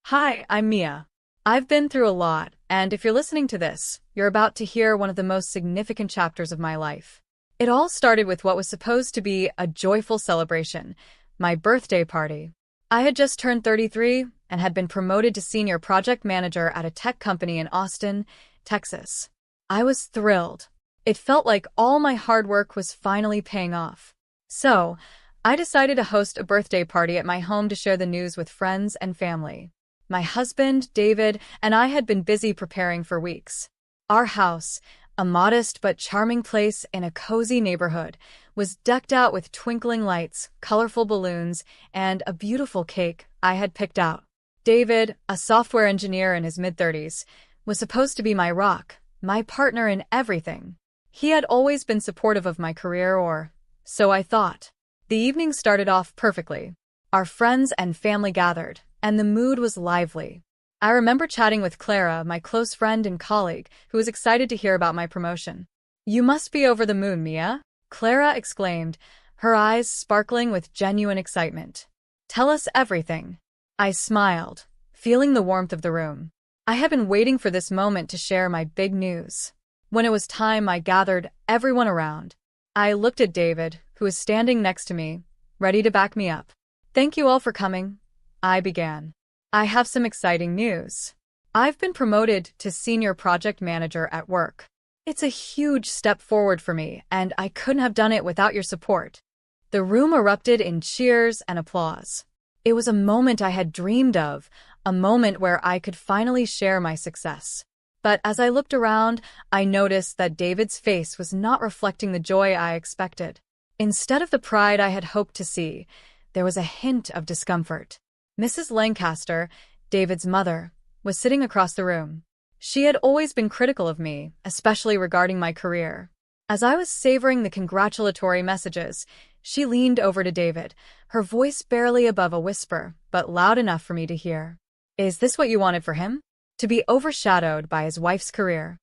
Hi, I'm Mia. I've been through a lot, and if you're listening to this, you're about to hear one of the most significant chapters of my life. It all started with what was supposed to be a joyful celebration, my birthday party. I had just turned 33 and had been promoted to senior project manager at a tech company in Austin, Texas. I was thrilled. It felt like all my hard work was finally paying off. So, I decided to host a birthday party at my home to share the news with friends and family. My husband, David, and I had been busy preparing for weeks. Our house, a modest but charming place in a cozy neighborhood, was decked out with twinkling lights, colorful balloons, and a beautiful cake I had picked out. David, a software engineer in his mid-30s, was supposed to be my rock, my partner in everything. He had always been supportive of my career, or so I thought. The evening started off perfectly. Our friends and family gathered, and the mood was lively. I remember chatting with Clara, my close friend and colleague, who was excited to hear about my promotion. "You must be over the moon, Mia," Clara exclaimed, her eyes sparkling with genuine excitement. "Tell us everything." I smiled, feeling the warmth of the room. I had been waiting for this moment to share my big news. When it was time, I gathered everyone around. I looked at David, who was standing next to me, ready to back me up. "Thank you all for coming," I began. "I have some exciting news. I've been promoted to senior project manager at work. It's a huge step forward for me, and I couldn't have done it without your support." The room erupted in cheers and applause. It was a moment I had dreamed of, a moment where I could finally share my success. But as I looked around, I noticed that David's face was not reflecting the joy I expected. Instead of the pride I had hoped to see, there was a hint of discomfort. Mrs. Lancaster, David's mother, was sitting across the room. She had always been critical of me, especially regarding my career. As I was savoring the congratulatory messages, she leaned over to David, her voice barely above a whisper, but loud enough for me to hear. "Is this what you wanted for him? To be overshadowed by his wife's career?"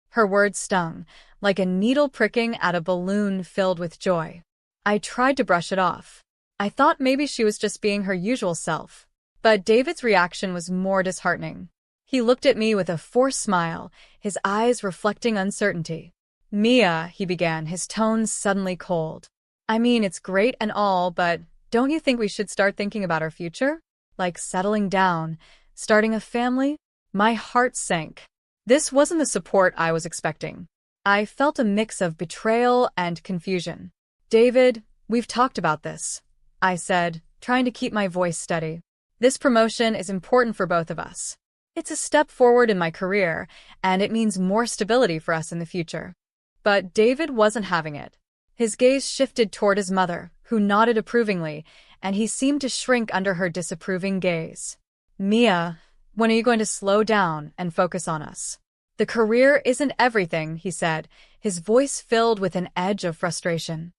Her words stung, like a needle pricking at a balloon filled with joy. I tried to brush it off. I thought maybe she was just being her usual self. But David's reaction was more disheartening. He looked at me with a forced smile, his eyes reflecting uncertainty. "Mia," he began, his tone suddenly cold. "I mean, it's great and all, but don't you think we should start thinking about our future? Like settling down, starting a family?" My heart sank. This wasn't the support I was expecting. I felt a mix of betrayal and confusion. "David, we've talked about this," I said, trying to keep my voice steady. "This promotion is important for both of us. It's a step forward in my career, and it means more stability for us in the future." But David wasn't having it. His gaze shifted toward his mother, who nodded approvingly, and he seemed to shrink under her disapproving gaze. "Mia, when are you going to slow down and focus on us? The career isn't everything," he said, his voice filled with an edge of frustration.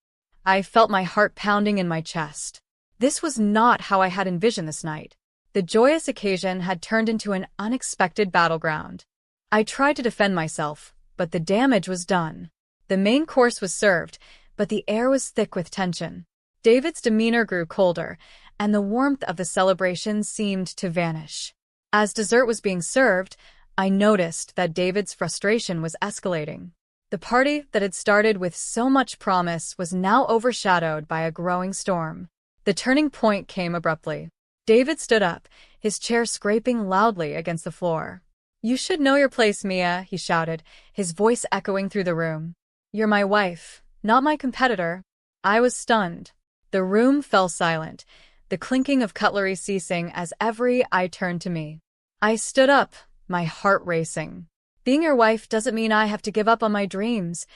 I felt my heart pounding in my chest. This was not how I had envisioned this night. The joyous occasion had turned into an unexpected battleground. I tried to defend myself, but the damage was done. The main course was served, but the air was thick with tension. David's demeanor grew colder, and the warmth of the celebration seemed to vanish. As dessert was being served, I noticed that David's frustration was escalating. The party that had started with so much promise was now overshadowed by a growing storm. The turning point came abruptly. David stood up, his chair scraping loudly against the floor. "You should know your place, Mia," he shouted, his voice echoing through the room. "You're my wife, not my competitor." I was stunned. The room fell silent, the clinking of cutlery ceasing as every eye turned to me. I stood up, my heart racing. "Being your wife doesn't mean I have to give up on my dreams,"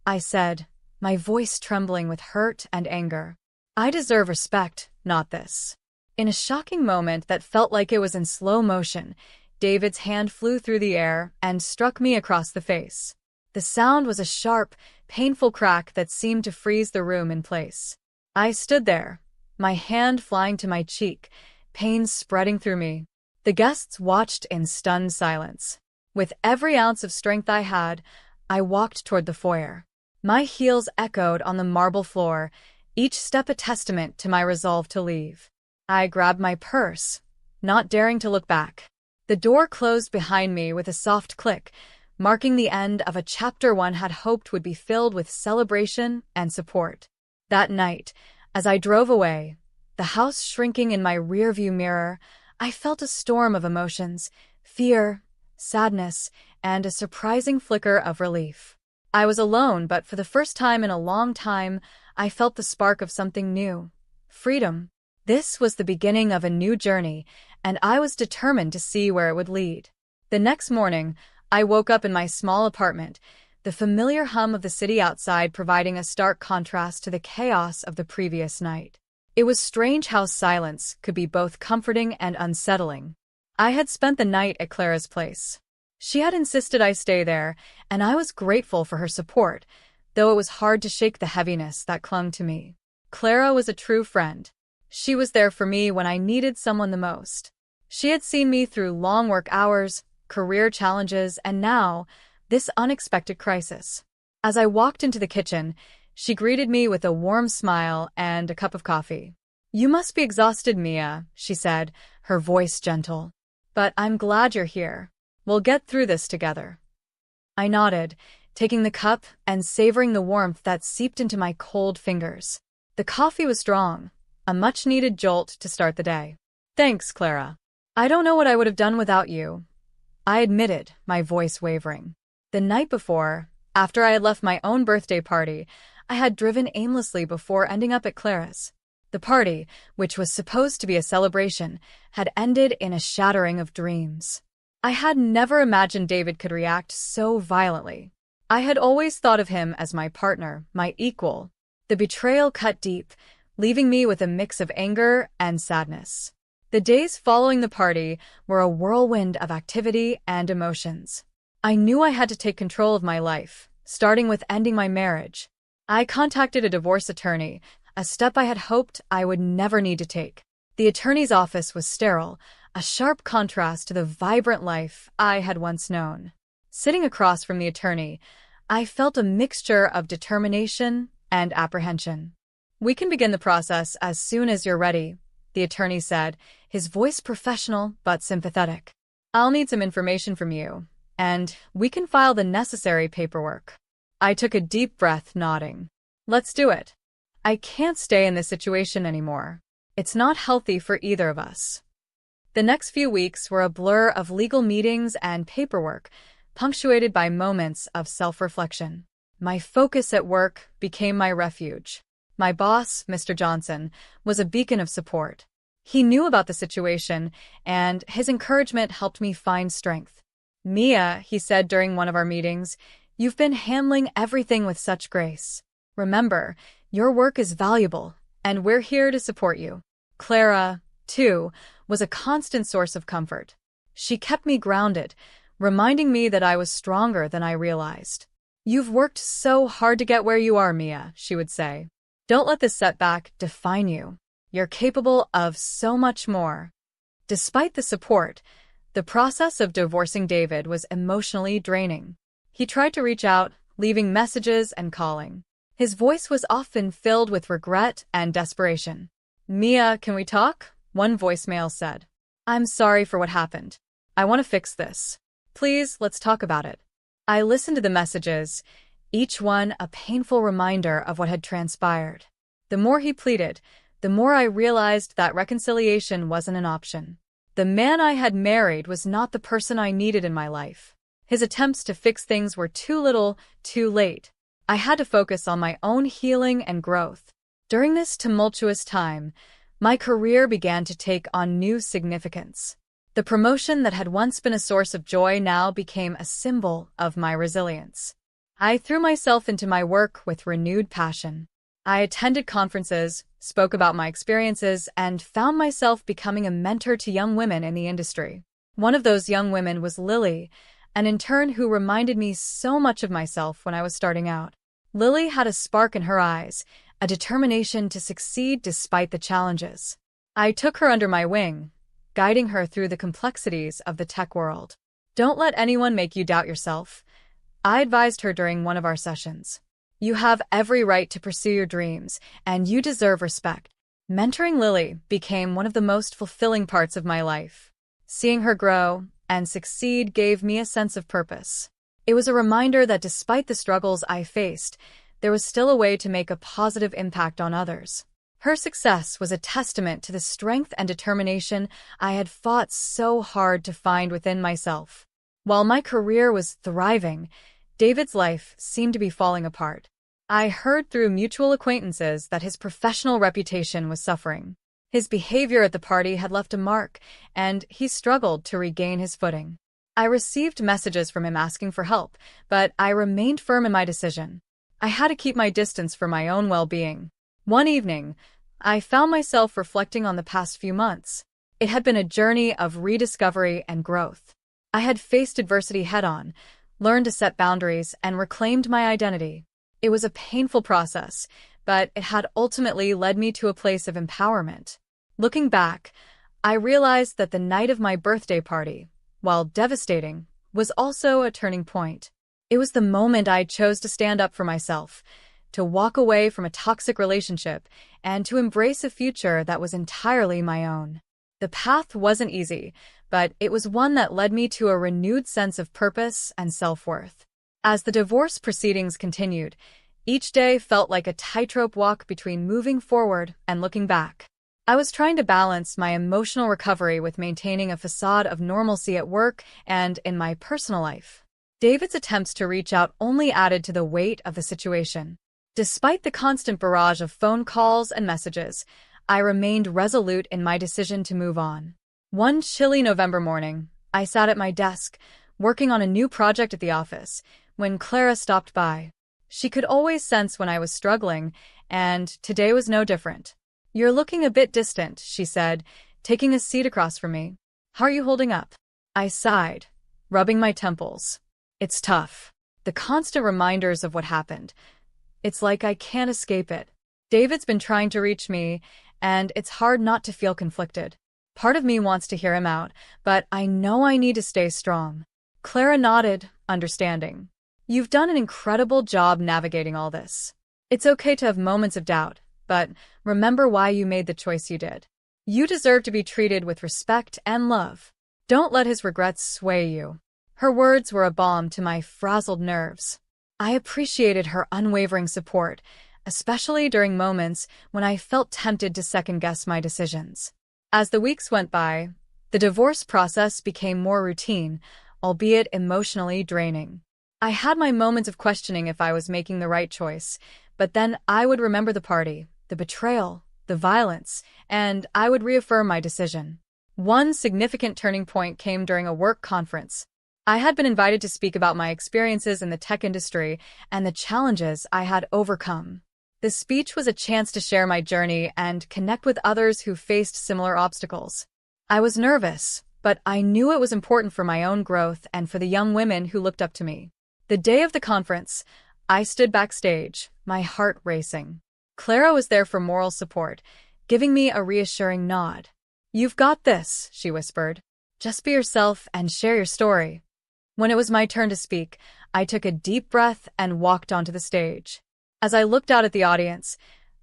I said, my voice trembling with hurt and anger. "I deserve respect, not this." In a shocking moment that felt like it was in slow motion, David's hand flew through the air and struck me across the face. The sound was a sharp, painful crack that seemed to freeze the room in place. I stood there, my hand flying to my cheek, pain spreading through me. The guests watched in stunned silence. With every ounce of strength I had, I walked toward the foyer. My heels echoed on the marble floor, each step a testament to my resolve to leave. I grabbed my purse, not daring to look back. The door closed behind me with a soft click, marking the end of a chapter one had hoped would be filled with celebration and support. That night, as I drove away, the house shrinking in my rearview mirror, I felt a storm of emotions: fear, sadness, and a surprising flicker of relief. I was alone, but for the first time in a long time, I felt the spark of something new: freedom. This was the beginning of a new journey, and I was determined to see where it would lead. The next morning, I woke up in my small apartment, the familiar hum of the city outside providing a stark contrast to the chaos of the previous night. It was strange how silence could be both comforting and unsettling. I had spent the night at Clara's place. She had insisted I stay there, and I was grateful for her support, though it was hard to shake the heaviness that clung to me. Clara was a true friend. She was there for me when I needed someone the most. She had seen me through long work hours, career challenges, and now, this unexpected crisis. As I walked into the kitchen, she greeted me with a warm smile and a cup of coffee. "You must be exhausted, Mia," she said, her voice gentle. "But I'm glad you're here. We'll get through this together." I nodded, taking the cup and savoring the warmth that seeped into my cold fingers. The coffee was strong, a much-needed jolt to start the day. "Thanks, Clara. I don't know what I would have done without you," I admitted, my voice wavering. The night before, after I had left my own birthday party, I had driven aimlessly before ending up at Clara's. The party, which was supposed to be a celebration, had ended in a shattering of dreams. I had never imagined David could react so violently. I had always thought of him as my partner, my equal. The betrayal cut deep, leaving me with a mix of anger and sadness. The days following the party were a whirlwind of activity and emotions. I knew I had to take control of my life, starting with ending my marriage. I contacted a divorce attorney, a step I had hoped I would never need to take. The attorney's office was sterile, a sharp contrast to the vibrant life I had once known. Sitting across from the attorney, I felt a mixture of determination and apprehension. "We can begin the process as soon as you're ready," the attorney said, his voice professional but sympathetic. "I'll need some information from you, and we can file the necessary paperwork." I took a deep breath, nodding. "Let's do it. I can't stay in this situation anymore. It's not healthy for either of us." The next few weeks were a blur of legal meetings and paperwork, punctuated by moments of self-reflection. My focus at work became my refuge. My boss, Mr. Johnson, was a beacon of support. He knew about the situation, and his encouragement helped me find strength. "Mia," he said during one of our meetings, "you've been handling everything with such grace. Remember, your work is valuable, and we're here to support you." Clara, too, was a constant source of comfort. She kept me grounded, reminding me that I was stronger than I realized. "You've worked so hard to get where you are, Mia," she would say. "Don't let this setback define you. You're capable of so much more." Despite the support, the process of divorcing David was emotionally draining. He tried to reach out, leaving messages and calling. His voice was often filled with regret and desperation. "Mia, can we talk?" one voicemail said. "I'm sorry for what happened. I want to fix this. Please, let's talk about it." I listened to the messages, each one a painful reminder of what had transpired. The more he pleaded, the more I realized that reconciliation wasn't an option. The man I had married was not the person I needed in my life. His attempts to fix things were too little, too late. I had to focus on my own healing and growth. During this tumultuous time, my career began to take on new significance. The promotion that had once been a source of joy now became a symbol of my resilience. I threw myself into my work with renewed passion. I attended conferences, spoke about my experiences, and found myself becoming a mentor to young women in the industry. One of those young women was Lily, an intern who reminded me so much of myself when I was starting out. Lily had a spark in her eyes, a determination to succeed despite the challenges. I took her under my wing, guiding her through the complexities of the tech world. "Don't let anyone make you doubt yourself," I advised her during one of our sessions. "You have every right to pursue your dreams, and you deserve respect." Mentoring Lily became one of the most fulfilling parts of my life. Seeing her grow and succeed gave me a sense of purpose. It was a reminder that despite the struggles I faced, there was still a way to make a positive impact on others. Her success was a testament to the strength and determination I had fought so hard to find within myself. While my career was thriving, David's life seemed to be falling apart. I heard through mutual acquaintances that his professional reputation was suffering. His behavior at the party had left a mark, and he struggled to regain his footing. I received messages from him asking for help, but I remained firm in my decision. I had to keep my distance for my own well-being. One evening, I found myself reflecting on the past few months. It had been a journey of rediscovery and growth. I had faced adversity head-on, learned to set boundaries, and reclaimed my identity. It was a painful process, but it had ultimately led me to a place of empowerment. Looking back, I realized that the night of my birthday party, while devastating, was also a turning point. It was the moment I chose to stand up for myself, to walk away from a toxic relationship, and to embrace a future that was entirely my own. The path wasn't easy, but it was one that led me to a renewed sense of purpose and self-worth. As the divorce proceedings continued, each day felt like a tightrope walk between moving forward and looking back. I was trying to balance my emotional recovery with maintaining a facade of normalcy at work and in my personal life. David's attempts to reach out only added to the weight of the situation. Despite the constant barrage of phone calls and messages, I remained resolute in my decision to move on. One chilly November morning, I sat at my desk, working on a new project at the office, when Clara stopped by. She could always sense when I was struggling, and today was no different. "You're looking a bit distant," she said, taking a seat across from me. "How are you holding up?" I sighed, rubbing my temples. "It's tough. The constant reminders of what happened. It's like I can't escape it. David's been trying to reach me, and it's hard not to feel conflicted. Part of me wants to hear him out, but I know I need to stay strong." Clara nodded, understanding. "You've done an incredible job navigating all this. It's okay to have moments of doubt, but remember why you made the choice you did. You deserve to be treated with respect and love. Don't let his regrets sway you." Her words were a balm to my frazzled nerves. I appreciated her unwavering support, especially during moments when I felt tempted to second-guess my decisions. As the weeks went by, the divorce process became more routine, albeit emotionally draining. I had my moments of questioning if I was making the right choice, but then I would remember the party, the betrayal, the violence, and I would reaffirm my decision. One significant turning point came during a work conference. I had been invited to speak about my experiences in the tech industry and the challenges I had overcome. The speech was a chance to share my journey and connect with others who faced similar obstacles. I was nervous, but I knew it was important for my own growth and for the young women who looked up to me. The day of the conference, I stood backstage, my heart racing. Clara was there for moral support, giving me a reassuring nod. "You've got this," she whispered. "Just be yourself and share your story." When it was my turn to speak, I took a deep breath and walked onto the stage. As I looked out at the audience,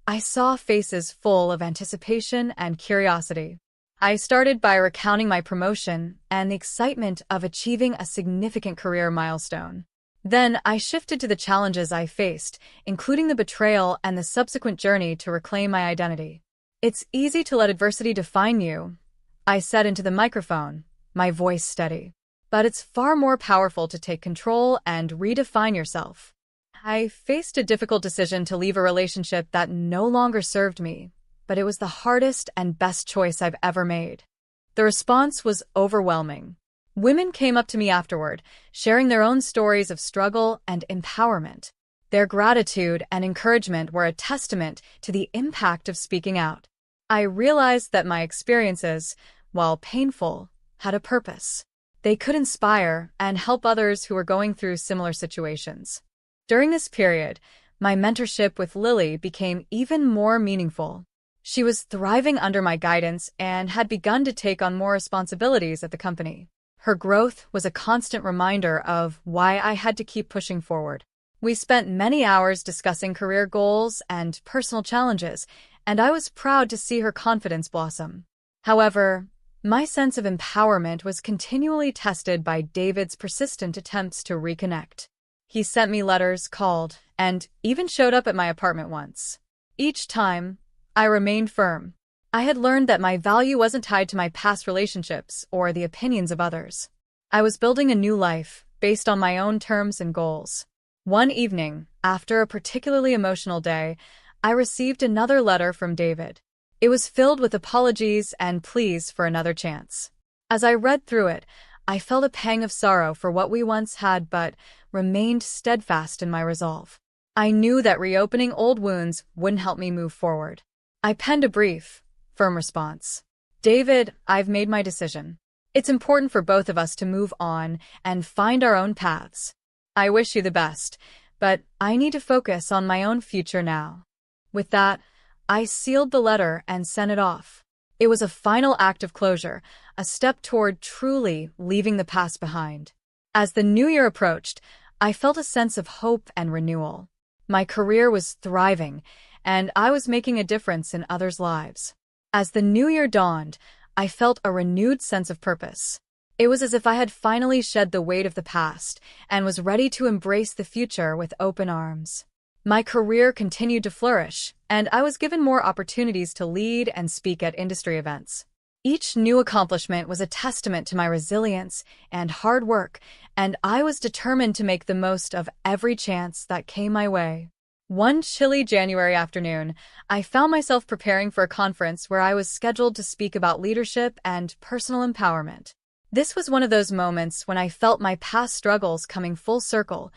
I saw faces full of anticipation and curiosity. I started by recounting my promotion and the excitement of achieving a significant career milestone. Then I shifted to the challenges I faced, including the betrayal and the subsequent journey to reclaim my identity. "It's easy to let adversity define you," I said into the microphone, my voice steady. "But it's far more powerful to take control and redefine yourself." I faced a difficult decision to leave a relationship that no longer served me, but it was the hardest and best choice I've ever made. The response was overwhelming. Women came up to me afterward, sharing their own stories of struggle and empowerment. Their gratitude and encouragement were a testament to the impact of speaking out. I realized that my experiences, while painful, had a purpose. They could inspire and help others who were going through similar situations. During this period, my mentorship with Lily became even more meaningful. She was thriving under my guidance and had begun to take on more responsibilities at the company. Her growth was a constant reminder of why I had to keep pushing forward. We spent many hours discussing career goals and personal challenges, and I was proud to see her confidence blossom. However, my sense of empowerment was continually tested by David's persistent attempts to reconnect. He sent me letters, called, and even showed up at my apartment once. Each time, I remained firm. I had learned that my value wasn't tied to my past relationships or the opinions of others. I was building a new life based on my own terms and goals. One evening, after a particularly emotional day, I received another letter from David. It was filled with apologies and pleas for another chance. As I read through it, I felt a pang of sorrow for what we once had but remained steadfast in my resolve. I knew that reopening old wounds wouldn't help me move forward. I penned a brief, firm response. David, I've made my decision. It's important for both of us to move on and find our own paths. I wish you the best, but I need to focus on my own future now. With that, I sealed the letter and sent it off. It was a final act of closure, a step toward truly leaving the past behind. As the new year approached, I felt a sense of hope and renewal. My career was thriving, and I was making a difference in others' lives. As the new year dawned, I felt a renewed sense of purpose. It was as if I had finally shed the weight of the past and was ready to embrace the future with open arms. My career continued to flourish, and I was given more opportunities to lead and speak at industry events. Each new accomplishment was a testament to my resilience and hard work, and I was determined to make the most of every chance that came my way. One chilly January afternoon, I found myself preparing for a conference where I was scheduled to speak about leadership and personal empowerment. This was one of those moments when I felt my past struggles coming full circle,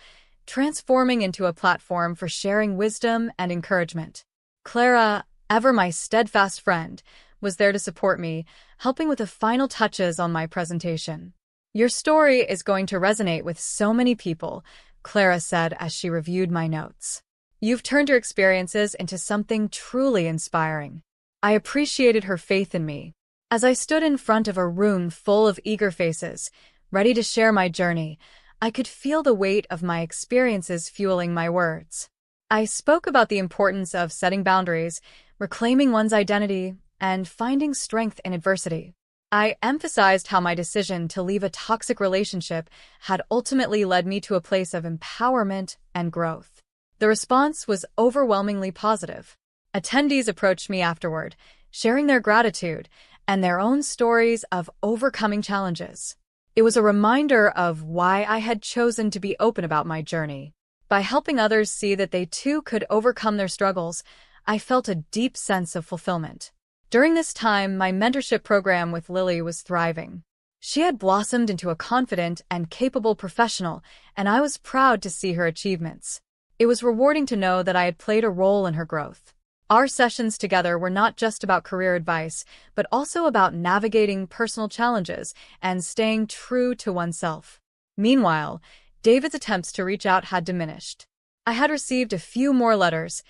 transforming into a platform for sharing wisdom and encouragement. Clara, ever my steadfast friend, was there to support me, helping with the final touches on my presentation. Your story is going to resonate with so many people, Clara said as she reviewed my notes. You've turned your experiences into something truly inspiring. I appreciated her faith in me. As I stood in front of a room full of eager faces, ready to share my journey, I could feel the weight of my experiences fueling my words. I spoke about the importance of setting boundaries, reclaiming one's identity, and finding strength in adversity. I emphasized how my decision to leave a toxic relationship had ultimately led me to a place of empowerment and growth. The response was overwhelmingly positive. Attendees approached me afterward, sharing their gratitude and their own stories of overcoming challenges. It was a reminder of why I had chosen to be open about my journey. By helping others see that they too could overcome their struggles, I felt a deep sense of fulfillment. During this time, my mentorship program with Lily was thriving. She had blossomed into a confident and capable professional, and I was proud to see her achievements. It was rewarding to know that I had played a role in her growth. Our sessions together were not just about career advice, but also about navigating personal challenges and staying true to oneself. Meanwhile, David's attempts to reach out had diminished. I had received a few more letters,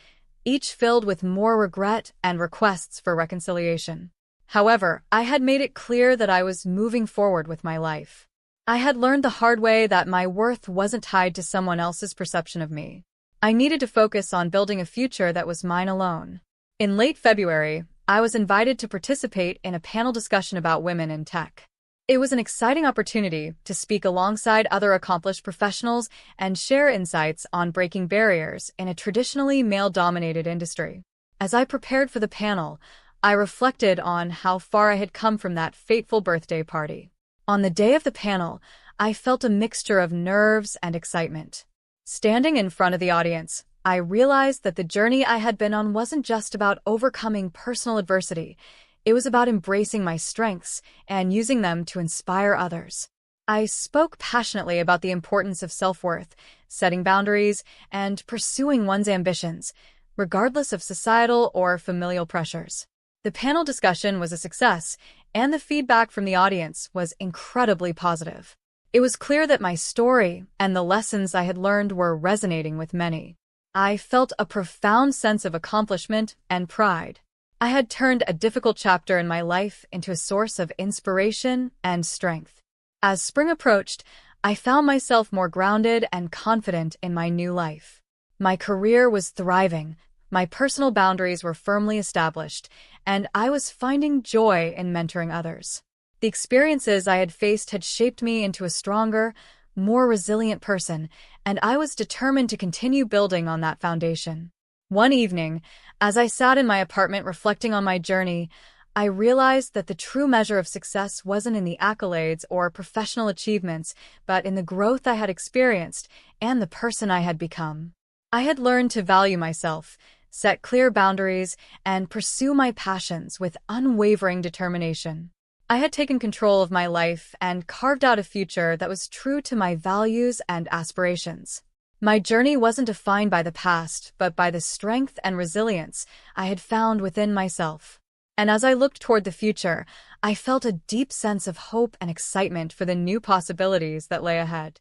each filled with more regret and requests for reconciliation. However, I had made it clear that I was moving forward with my life. I had learned the hard way that my worth wasn't tied to someone else's perception of me. I needed to focus on building a future that was mine alone. In late February, I was invited to participate in a panel discussion about women in tech. It was an exciting opportunity to speak alongside other accomplished professionals and share insights on breaking barriers in a traditionally male-dominated industry. As I prepared for the panel, I reflected on how far I had come from that fateful birthday party. On the day of the panel, I felt a mixture of nerves and excitement. Standing in front of the audience, I realized that the journey I had been on wasn't just about overcoming personal adversity. It was about embracing my strengths and using them to inspire others. I spoke passionately about the importance of self-worth, setting boundaries, and pursuing one's ambitions, regardless of societal or familial pressures. The panel discussion was a success, and the feedback from the audience was incredibly positive. It was clear that my story and the lessons I had learned were resonating with many. I felt a profound sense of accomplishment and pride. I had turned a difficult chapter in my life into a source of inspiration and strength. As spring approached, I found myself more grounded and confident in my new life. My career was thriving, My personal boundaries were firmly established, and I was finding joy in mentoring others. The experiences I had faced had shaped me into a stronger, more resilient person, and I was determined to continue building on that foundation. One evening, as I sat in my apartment reflecting on my journey, I realized that the true measure of success wasn't in the accolades or professional achievements, but in the growth I had experienced and the person I had become. I had learned to value myself, set clear boundaries, and pursue my passions with unwavering determination. I had taken control of my life and carved out a future that was true to my values and aspirations. My journey wasn't defined by the past, but by the strength and resilience I had found within myself. And as I looked toward the future, I felt a deep sense of hope and excitement for the new possibilities that lay ahead.